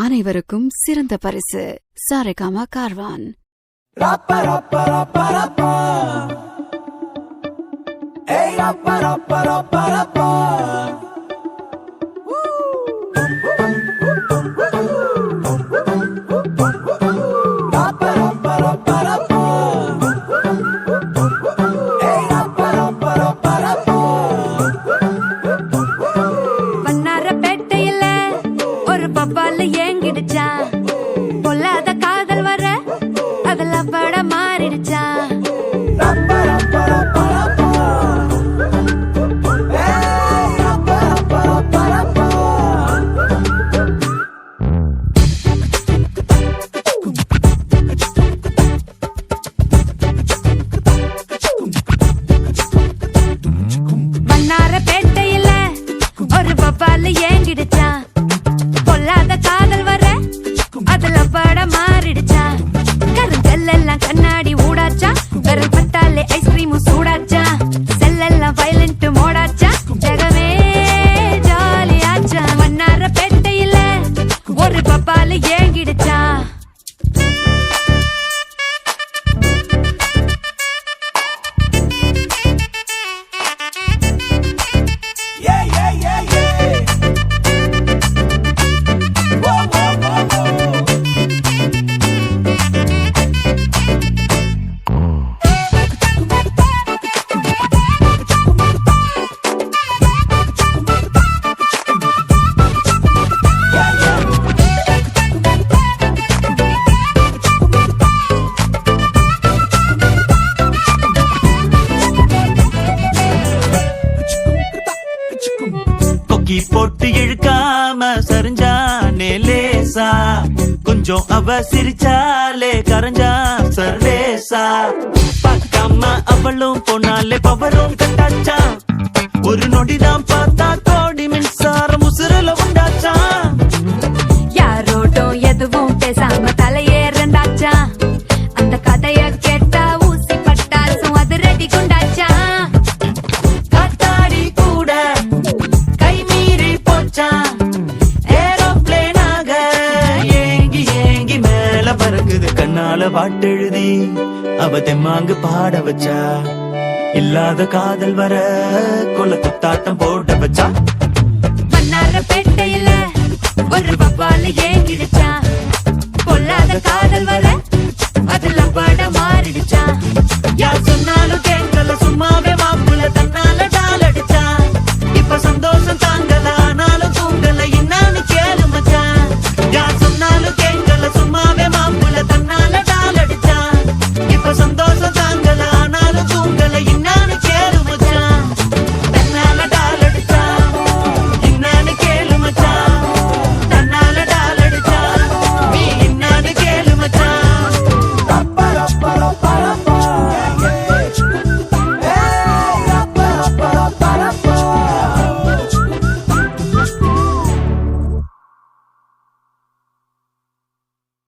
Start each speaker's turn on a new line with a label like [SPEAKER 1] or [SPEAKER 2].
[SPEAKER 1] அனைவருக்கும் சிறந்த பரிசு சாரேகாமா கார்வான்.
[SPEAKER 2] ஏங்கிடுச்சா பொல்லாத காதல் வர அதுல பட மாறிடுச்சா. மன்னார பேட்டையில ஒரு பப்பால ஏங்கிடுச்சா பொல்லாத காதல் வர அதுல பட மாறிடுச்சா. கருங்கல்லாம் கண்ணாடி ஊடாச்சா விரல் பட்டாலே ஐஸ்கிரீமும் சூடாச்சா. செல்லெல்லாம் வயலண்ட் மோடாச்சா ஜகமே ஜாலியாச்சா. மன்னார பேட்டையில ஒரு பப்பால ஏங்கிடுச்சா.
[SPEAKER 3] போட்டு இழுக்காம சரிஞ்சானே லேசா கொஞ்சம் அவ சிரிச்சாலே கரைஞ்சா சர்வேசா. பார்க்காம அவளும் போனாலே பவரும் கண்டாச்சா. ஒரு நொடிதான் பார்த்தா கோடி மின்சாரம் உசுரல உண்டாச்சா.
[SPEAKER 2] யாரோடும் எதுவும் பேசாம தலையேறந்தாச்சா. அந்த கதைய கேட்டா ஊசி பட்டாசும் அது ரெடி குண்டாச்சா.
[SPEAKER 3] காத்தாடி கூட கை மீறி போச்சா. ஏரோப்ளேனாக ஏங்கி ஏங்கி மேல பறக்குது. கண்ணால பாட்டெழுதி அவ தெம்மாங்கு பாட வச்சா. இல்லாத காதல் வர கொல குத்தாட்டம் போட வச்சா.
[SPEAKER 2] மன்னார பேட்டையில ஒரு பப்பால ஏங்கிடுச்சா பொல்லாத காதல் வர அதுல பட மாறிடுச்சா.
[SPEAKER 3] யார் சொன்னாலும் கேட்கல சும்மாவே மாப்புல தன்னால